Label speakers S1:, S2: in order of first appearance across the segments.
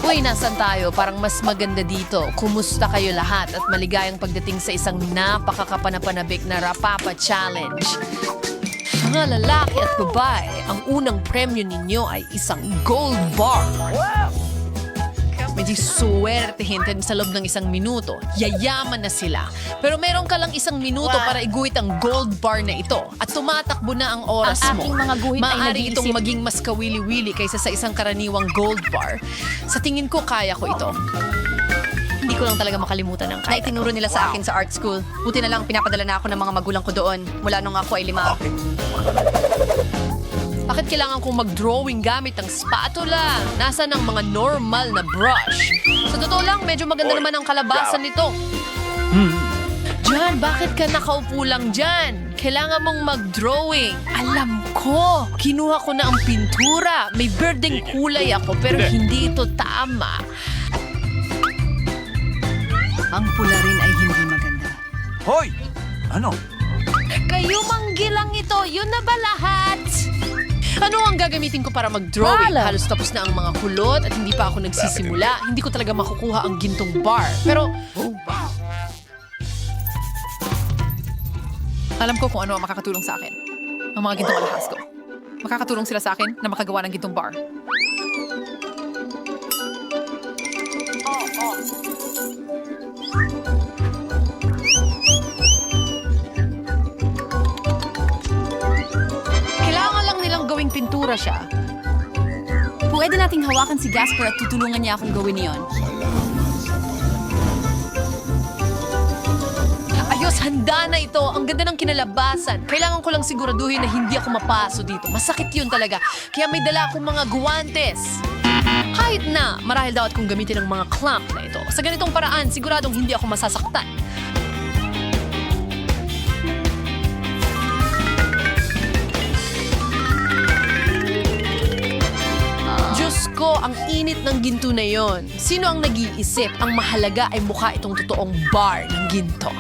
S1: Uy, nasan tayo? Parang mas maganda dito. Kumusta kayo lahat at maligayang pagdating sa isang napakakapanapanabik na Rapapa Challenge. Mga lalaki at babae, ang unang premyo ninyo ay isang gold bar. Medyo swertehin sa loob ng 1 minuto. Yayaman na sila. Pero meron ka lang 1 minuto para iguhit ang gold bar na ito. At tumatakbo na ang oras
S2: Ang
S1: mo.
S2: aking mga guhit ay
S1: Maaari
S2: nag-iisip.
S1: itong maging mas kawili-wili kaysa sa isang karaniwang gold bar. Sa tingin ko, kaya ko ito. Hindi ko lang talaga makalimutan ang
S2: Na
S1: kaya.
S2: itinuro nila sa akin sa art school. Buti na lang pinapadala na ako ng mga magulang ko doon mula nung ako ay 5.
S1: Bakit kailangan kong mag-drawing gamit ang spatula? Nasaan ang mga normal na brush? Sa totoo lang, medyo maganda naman ang kalabasan nito. Jan, bakit ka nakaupo lang dyan? Kailangan mong mag-drawing. Alam ko! Kinuha ko na ang pintura. May berdeng kulay ako pero hindi ito tama.
S2: Ang pula rin ay hindi maganda.
S3: Hoy! Ano?
S1: Kayo manggilang ito, yun na ba lahat? Ano ang gagamitin ko para mag-drawing? Halos tapos na ang mga kulot at hindi pa ako nagsisimula. Hindi ko talaga makukuha ang gintong bar. Pero,
S4: Alam ko kung ano ang makakatulong sa akin. Ang mga gintong alahas ko. Makakatulong sila sa akin na makagawa ng gintong bar.
S1: kailangan lang nilang gawing pintura siya.
S2: Pwede nating hawakan si Gasper at tutulungan niya akong gawin iyon.
S1: Ayos, handa na ito. Ang ganda ng kinalabasan. Kailangan ko lang siguraduhin na hindi ako mapaso dito. Masakit yun talaga. Kaya may dala akong mga guwantes. Kahit na, marahil dapat kong gamitin ang mga clamp na ito. Sa ganitong paraan, siguradong hindi ako masasaktan. Diyos ko, ang init ng ginto na yon. Sino ang nag-iisip? Ang mahalaga ay mukha itong totoong bar ng ginto.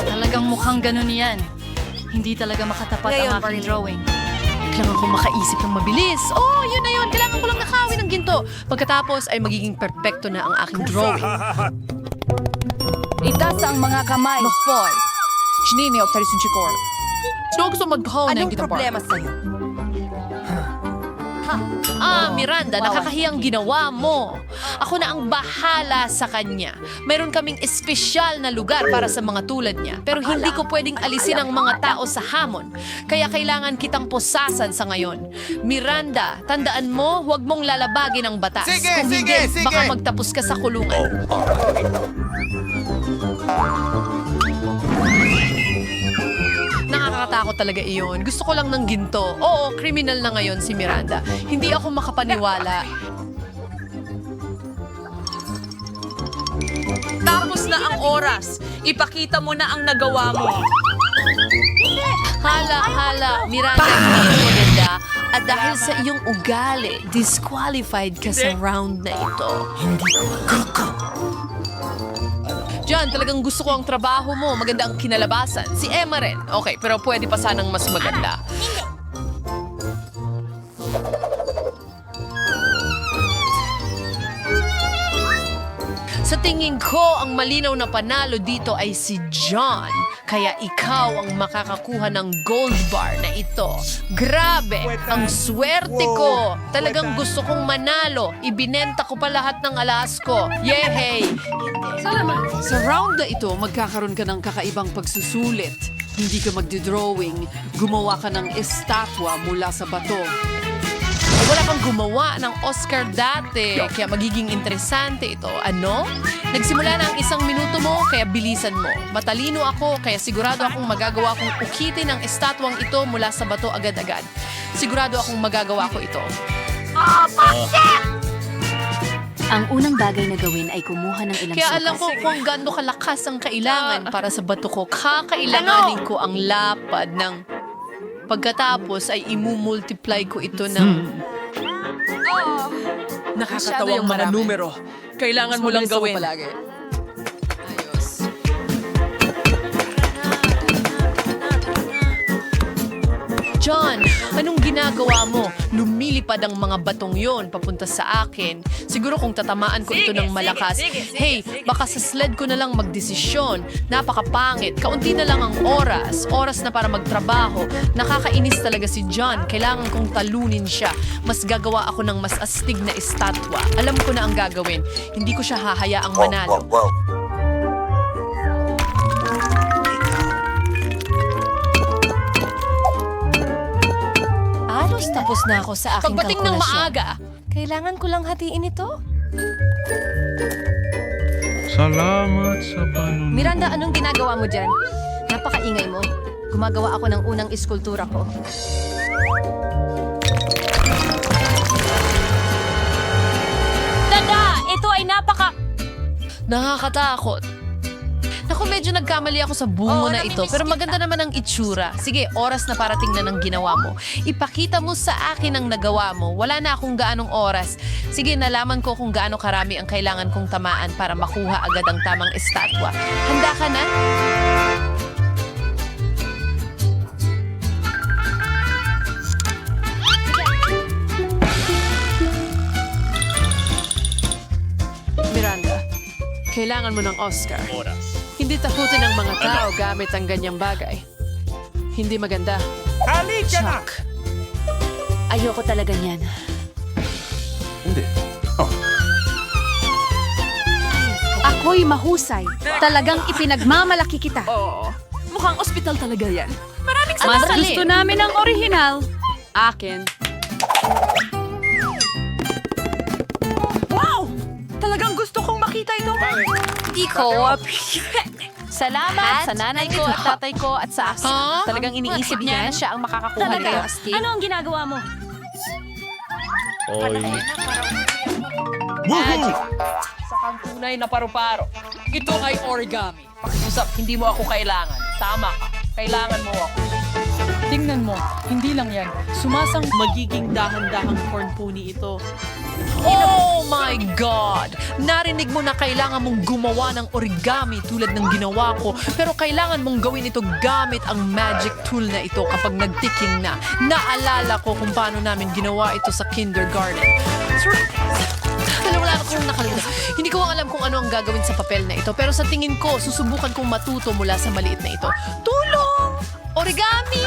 S2: Talagang mukhang ganun yan. Hindi talaga makatapat
S1: Ngayon,
S2: ang aking
S1: Marilyn.
S2: drawing.
S1: Kailangan ko makaisip ng mabilis. Oh, yun na yun. Kailangan ko lang nakawin ng ginto. Pagkatapos ay magiging perpekto na ang aking drawing.
S2: Itaas ang mga kamay.
S4: Mafoy! Chinini o tarisin chikor. Sino gusto mag-haw ng gintong bar?
S2: sa'yo?
S1: Miranda, nakakahiyang ginawa mo. Ako na ang bahala sa kanya. Mayroon kaming espesyal na lugar para sa mga tulad niya. Pero hindi ko pwedeng alisin ang mga tao sa hamon. Kaya kailangan kitang posasan sa ngayon. Miranda, tandaan mo, huwag mong lalabagin ang batas.
S3: Sige,
S1: Kung hindi,
S3: sige, sige.
S1: baka magtapos ka sa kulungan. Nakakatakot talaga iyon. Gusto ko lang ng ginto. Oo, kriminal na ngayon si Miranda. Hindi ako makapaniwala.
S5: Tapos na ang oras. Ipakita mo na ang nagawa mo.
S1: Hala, Miranda, hindi mo maganda. At dahil sa iyong ugali, disqualified ka sa round na ito. John, talagang gusto ko ang trabaho mo. Maganda ang kinalabasan. Si Emma rin. Okay, pero pwede pa sanang mas maganda. Sa tingin ko, ang malinaw na panalo dito ay si John. Kaya ikaw ang makakakuha ng gold bar na ito. Grabe! Ang swerte ko! Talagang gusto kong manalo. Ibinenta ko pa lahat ng alas ko. Yehey!
S6: Sa round na ito, magkakaroon ka ng kakaibang pagsusulit. Hindi ka magdodrawing, gumawa ka ng estatwa mula sa bato.
S1: Wala pang gumawa ng Oscar dati, kaya magiging interesante ito. Ano? Nagsimula na ang 1 minuto mo, kaya bilisan mo. Matalino ako, kaya sigurado akong magagawa kong ukitin ang estatwang ito mula sa bato agad-agad. Sigurado akong magagawa ko ito.
S2: Ang unang bagay na gawin ay kumuha ng ilang
S1: Kaya alam ko kung gaano kalakas ang kailangan para sa bato ko. Kakailanganin ko ang lapad ng... Pagkatapos ay imumultiply ko ito ng...
S5: Nakakatawang mga numero. Kailangan mo lang gawin.
S6: Palagi.
S1: John, Anong ginagawa mo? Lumilipad ang mga batong yon papunta sa akin. Siguro kung tatamaan ko ito ng malakas. Hey, baka sa sled ko na lang magdesisyon. Napakapangit. Kaunti na lang ang oras. Oras na para magtrabaho. Nakakainis talaga si John. Kailangan kong talunin siya. Mas gagawa ako ng mas astig na estatwa. Alam ko na ang gagawin. Hindi ko siya hahayaang manalo.
S7: Halos tapos na ako sa aking
S1: Pagdating ng
S7: kalkulasyon.
S1: maaga,
S7: Kailangan ko lang hatiin ito?
S8: Salamat sa panunod.
S2: Miranda, anong ginagawa mo dyan? Napakaingay mo. Gumagawa ako ng unang iskultura ko.
S7: Tada! Ito ay
S1: nakakatakot. Naku, medyo nagkamali ako sa bungo na ito. Pero maganda naman ang itsura. Sige, oras na para tingnan ang ginawa mo. Ipakita mo sa akin ang nagawa mo. Wala na akong gaanong oras. Sige, nalaman ko kung gaano karami ang kailangan kong tamaan para makuha agad ang tamang estatwa. Handa ka na?
S6: Miranda, kailangan mo ng Oscar. Hindi takutin ng mga tao gamit ang ganyang bagay. Hindi maganda.
S3: Halika na!
S7: Ayoko talaga niyan.
S3: Hindi. Oh,
S7: Ako'y mahusay. Talagang ipinagmamalaki kita.
S4: Oo. Mukhang ospital talaga yan.
S7: Mas gusto namin ang orihinal.
S4: Akin. Wow! Talagang gusto kong makita ito.
S7: Di ko. Salamat sa nanay ko at tatay ko at sa akin.
S1: Ha?
S7: Talagang iniisip niya na siya ang makakakuha nito. Ano ang ginagawa mo?
S1: Magic. Sa kang tunay na paru-paro. Ito ay origami. Pakiusap, hindi mo ako kailangan. Tama ka. Kailangan mo ako.
S9: Tingnan mo, hindi lang yan. Sumasang magiging dahan-dahang corn pony ito.
S1: Oh my God! Narinig mo na kailangan mong gumawa ng origami tulad ng ginawa ko, pero kailangan mong gawin ito gamit ang magic tool na ito kapag nagtiking na. Naalala ko kung paano namin ginawa ito sa kindergarten. Wala akong nakalimutan. Hindi ko alam kung ano ang gagawin sa papel na ito, pero sa tingin ko, susubukan kong matuto mula sa maliit na ito. Tulong! Origami!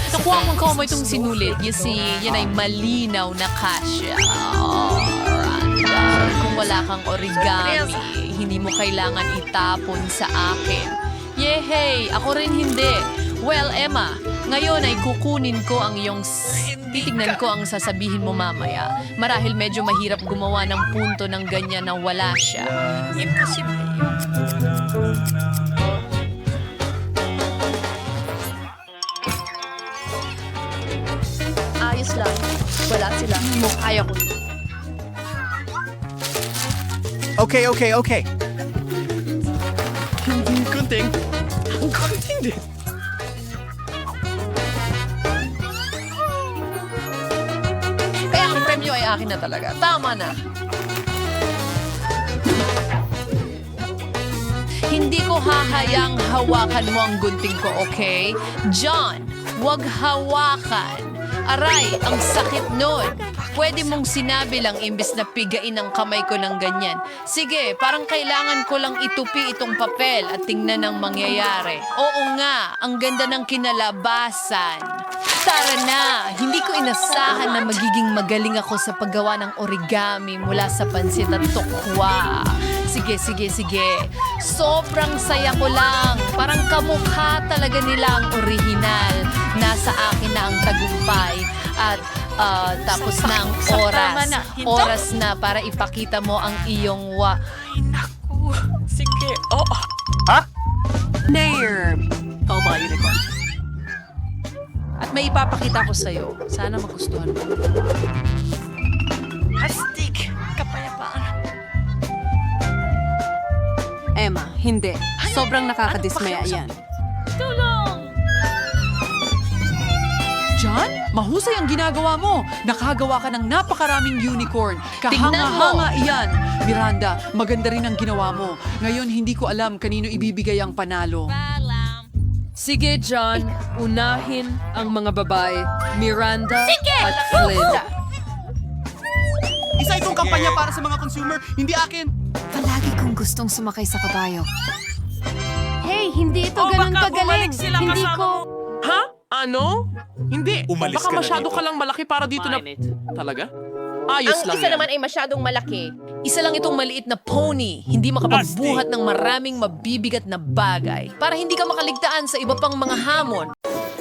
S1: Nakuha kong kamay itong sinulit. You see, yan ay malinaw na kasya. Oh, Randa. Kung wala kang origami, hindi mo kailangan itapon sa akin. Yehey! Ako rin hindi. Well, Emma, ngayon ay kukunin ko ang iyong... Titignan ko ang sasabihin mo mamaya. Marahil medyo mahirap gumawa ng punto ng ganyan na wala siya. Imposible yun.
S2: Ayos lang. Wala sila.
S1: Kaya ko.
S3: okay.
S1: Kaya ang premyo ay akin na talaga. Tama na. Hindi ko hahayang hawakan mo ang gunting ko, okay? John, wag hawakan. Aray, ang sakit nun. Pwede mong sinabi lang imbes na pigain ang kamay ko ng ganyan. Sige, parang kailangan ko lang itupi itong papel at tingnan ang mangyayari. Oo nga, ang ganda ng kinalabasan. Tara na! Hindi ko inasahan na magiging magaling ako sa paggawa ng origami mula sa pansit at tokwa. Sige. Sobrang saya ko lang. Parang kamukha talaga nila ang orihinal. Nasa akin na ang tagumpay. At tapos na ang oras. Oras na para ipakita mo ang iyong
S5: Sige, oh.
S6: Nair! Ikaw ba, unicorn? At may ipapakita ko sa'yo. Sana magustuhan mo.
S5: Astig. Kapayapaan.
S4: Emma, hindi. Sobrang nakakadismaya yan.
S6: John, mahusay ang ginagawa mo. Nakagawa ka ng napakaraming unicorn. Kahanga-hanga iyan. Miranda, maganda rin ang ginawa mo. Ngayon, hindi ko alam kanino ibibigay ang panalo.
S1: Sige, John. Unahin ang mga babae. Miranda at Flynn.
S3: Isa itong kampanya para sa mga consumer, hindi akin.
S2: Palagi kong gustong sumakay sa kabayo.
S7: Hey, hindi ito
S5: O
S7: ganun
S5: baka
S7: kagaling.
S5: bumalik sila
S7: Hindi
S5: kasama
S7: ko...
S5: mo.
S8: Ha? Ano? Hindi.
S3: Umalis
S8: Baka
S3: ka na
S8: masyado
S3: dito.
S8: ka lang malaki para dito na... Talaga? Ayos lang yan.
S1: ay masyadong malaki. Isa lang itong maliit na pony. Hindi makapagbuhat ng maraming mabibigat na bagay. Para hindi ka makaligtaan sa iba pang mga hamon.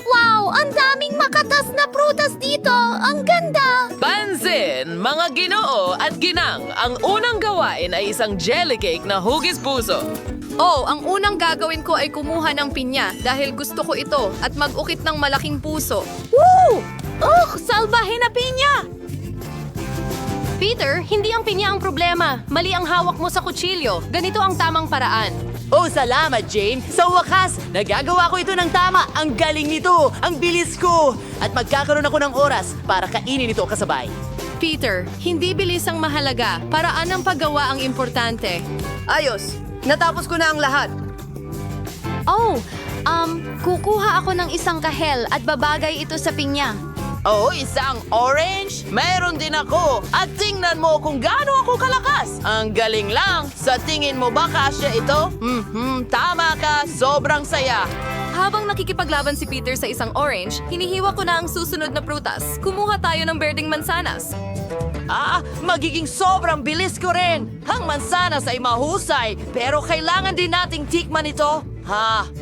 S7: Wow! Ang daming makatas na prutas dito! Ang ganda!
S1: Pansin, mga ginoo at ginang, ang unang gawain ay isang jelly cake na hugis puso.
S2: Oh, ang unang gagawin ko ay kumuha ng pinya dahil gusto ko ito at mag-ukit ng malaking puso.
S7: Woo! Salbahe na pinya! Peter, hindi ang pinya ang problema. Mali ang hawak mo sa kutsilyo. Ganito ang tamang paraan.
S10: Oh, salamat, Jane. Sa wakas, nagagawa ko ito ng tama. Ang galing nito. Ang bilis ko. At magkakaroon ako ng oras para kainin ito kasabay.
S2: Peter, hindi bilis ang mahalaga. Paraan ng paggawa ang importante. Ayos. Natapos ko na ang lahat.
S7: Oh, kukuha ako ng isang kahel at babagay ito sa pinya.
S10: Oh, isang orange? Meron din ako. At tingnan mo kung gaano ako kalakas. Ang galing lang. Sa tingin mo ba kasya ito? Tama ka. Sobrang saya.
S2: Habang nakikipaglaban si Peter sa isang orange, hinihiwa ko na ang susunod na prutas. Kumuha tayo ng berdeng mansanas.
S10: Magiging sobrang bilis ko rin. Ang mansanas ay mahusay, pero kailangan din nating tikman ito.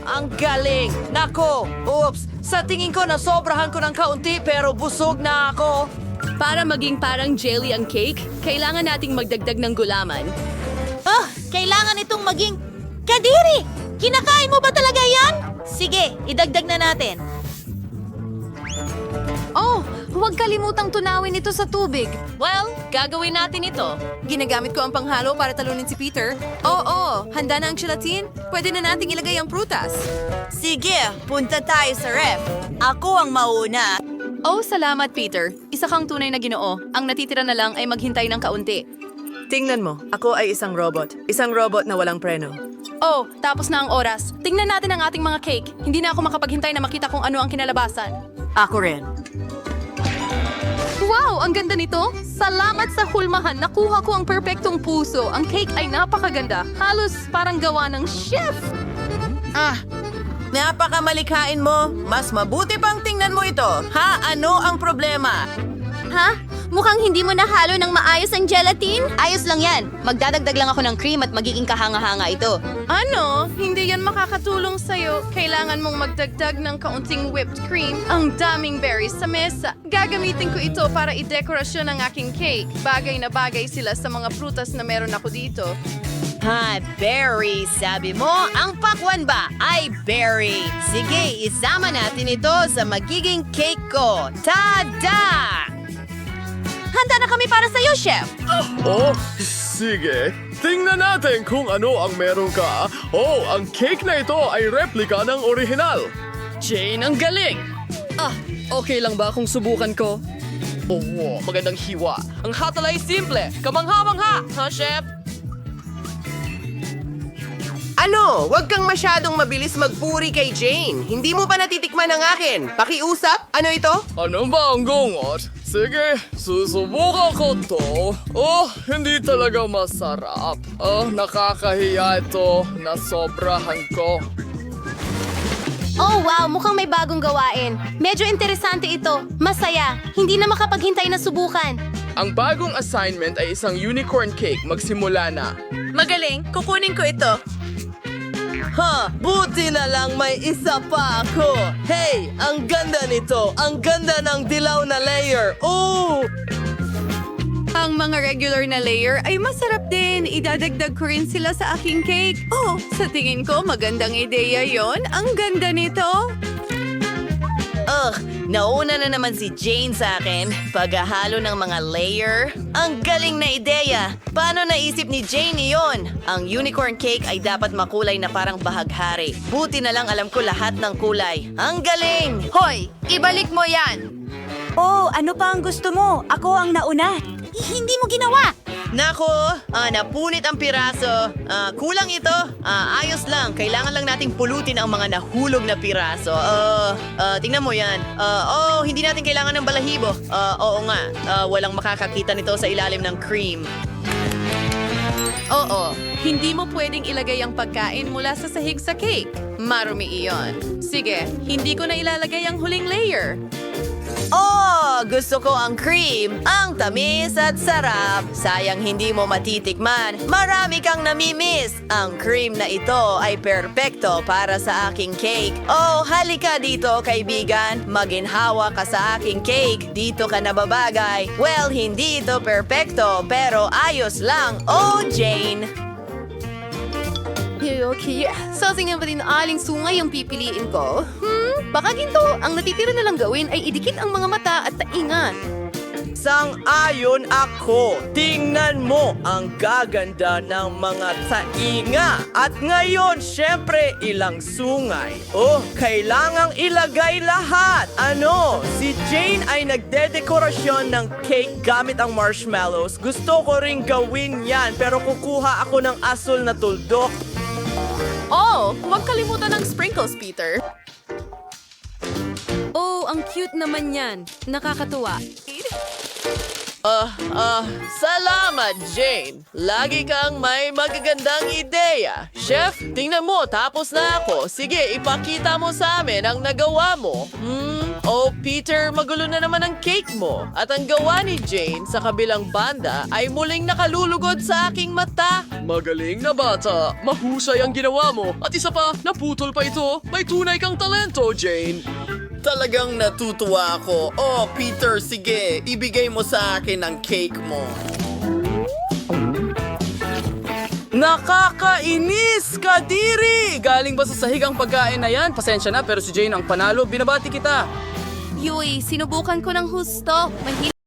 S10: Ang galing. Nako, oops. Sa tingin ko nasobrahan ko ng kaunti pero busog na ako.
S2: Para maging parang jelly ang cake, kailangan nating magdagdag ng gulaman.
S7: Kailangan itong maging kadiri! Kinakain mo ba talaga yan? Sige, idagdag na natin. Oh, huwag kalimutang tunawin ito sa tubig.
S2: Well, gagawin natin ito. Ginagamit ko ang panghalo para talunin si Peter. Oo, handa na ang gelatin. Pwede na nating ilagay ang prutas.
S10: Sige, punta tayo sa ref. Ako ang mauna.
S2: Oh, salamat Peter. Isa kang tunay na ginoo. Ang natitira na lang ay maghintay ng kaunti.
S10: Tingnan mo, ako ay isang robot. Isang robot na walang preno.
S2: Oh, tapos na ang oras. Tingnan natin ang ating mga cake. Hindi na ako makapaghintay na makita kung ano ang kinalabasan.
S10: Ako rin.
S2: Wow, ang ganda nito! Salamat sa hulmahan. Nakuha ko ang perpektong puso. Ang cake ay napakaganda. Halos parang gawa ng chef.
S10: Napakamalikhain mo. Mas mabuti pang tingnan mo ito. Ano ang problema?
S7: Ha? Mukhang hindi mo nahalo ng maayos ang gelatin?
S2: Ayos lang yan. Magdadagdag lang ako ng cream at magiging kahanga-hanga ito. Ano? Hindi yan makakatulong sa'yo. Kailangan mong magdagdag ng kaunting whipped cream. Ang daming berries sa mesa. Gagamitin ko ito para i-dekorasyon ang aking cake. Bagay na bagay sila sa mga prutas na meron ako dito.
S10: Berry. Sabi mo, ang pakwan ba ay berry. Sige, isama natin ito sa magiging cake ko. Tada!
S2: Handa na kami para sa'yo, chef!
S8: Oh, sige. Tingnan natin kung ano ang meron ka. Oh, ang cake na ito ay replika ng orihinal.
S1: Jane, ang galing! Okay lang ba kung subukan ko?
S10: Oo, magandang hiwa. Ang hatol ay simple. Kamangha-mangha, ha, chef? Ano? Huwag kang masyadong mabilis magpuri kay Jane. Hindi mo pa natitikman ang akin. Pakiusap? Ano ito?
S8: Ano ba ang gungot? Sige, susubukan ko to. Oh, hindi talaga masarap. Nakakahiya ito. Nasobrahan ko.
S7: Oh wow, mukhang may bagong gawain. Medyo interesante ito. Masaya. Hindi na makapaghintay na subukan.
S8: Ang bagong assignment ay isang unicorn cake. Magsimula na.
S5: Magaling, kukunin ko ito.
S10: Buti na lang may isa pa ako. Hey, ang ganda nito. Ang ganda ng dilaw na layer. Oh!
S2: Ang mga regular na layer ay masarap din. Idadagdag ko rin sila sa aking cake. Oh, sa tingin ko magandang ideya yon. Ang ganda nito. Nauna na naman si Jane sa akin. Paghahalo ng mga layer. Ang galing na ideya. Paano naisip ni Jane iyon? Ang unicorn cake ay dapat makulay na parang bahaghari. Buti na lang alam ko lahat ng kulay. Ang galing!
S5: Hoy, ibalik mo yan!
S7: Oh, ano pa ang gusto mo? Ako ang nauna. Hindi mo ginawa.
S2: Nako, napunit ang piraso. Kulang ito. Ayos lang. Kailangan lang nating pulutin ang mga nahulog na piraso. Tingnan mo yan. Hindi natin kailangan ng balahibo. Oo nga. Walang makakakita nito sa ilalim ng cream.
S5: Oo, hindi mo pwedeng ilagay ang pagkain mula sa sahig sa cake. Marumi iyon. Sige, hindi ko na ilalagay ang huling layer.
S2: Gusto ko ang cream. Ang tamis at sarap. Sayang hindi mo matitikman. Marami kang namimiss. Ang cream na ito ay perpekto para sa aking cake. Halika dito, kaibigan. Maginhawa ka sa aking cake. Dito ka nababagay. Well, hindi ito perpekto, pero ayos lang. Jane.
S7: Okay. So, tingnan ba din aling sungay ang pipiliin ko? Baka ginto, ang natitira na lang gawin ay idikit ang mga mata at taingan.
S10: Sang-ayon ako. Tingnan mo ang gaganda ng mga tainga. At ngayon, syempre, ilang sungay. Kailangang ilagay lahat. Si Jane ay nagdedekorasyon ng cake gamit ang marshmallows. Gusto ko ring gawin yan, pero kukuha ako ng asul na tuldok.
S5: Huwag kalimutan ng sprinkles, Peter.
S7: Ang cute naman yan. Nakakatuwa.
S8: Salamat, Jane. Lagi kang may magagandang ideya. Chef, tingnan mo, tapos na ako. Sige, ipakita mo sa amin ang nagawa mo. Peter, magulo na naman ang cake mo. At ang gawa ni Jane sa kabilang banda ay muling nakalulugod sa aking mata. Magaling na bata. Mahusay ang ginawa mo. At isa pa, naputol pa ito. May tunay kang talento, Jane.
S3: Talagang natutuwa ako. Peter, sige, ibigay mo sa akin ang cake mo.
S8: Nakakainis, Kadiri! Galing ba sa sahig ang pagkain na yan? Pasensya na, pero si Jane ang panalo. Binabati kita.
S7: Yui, sinubukan ko ng husto.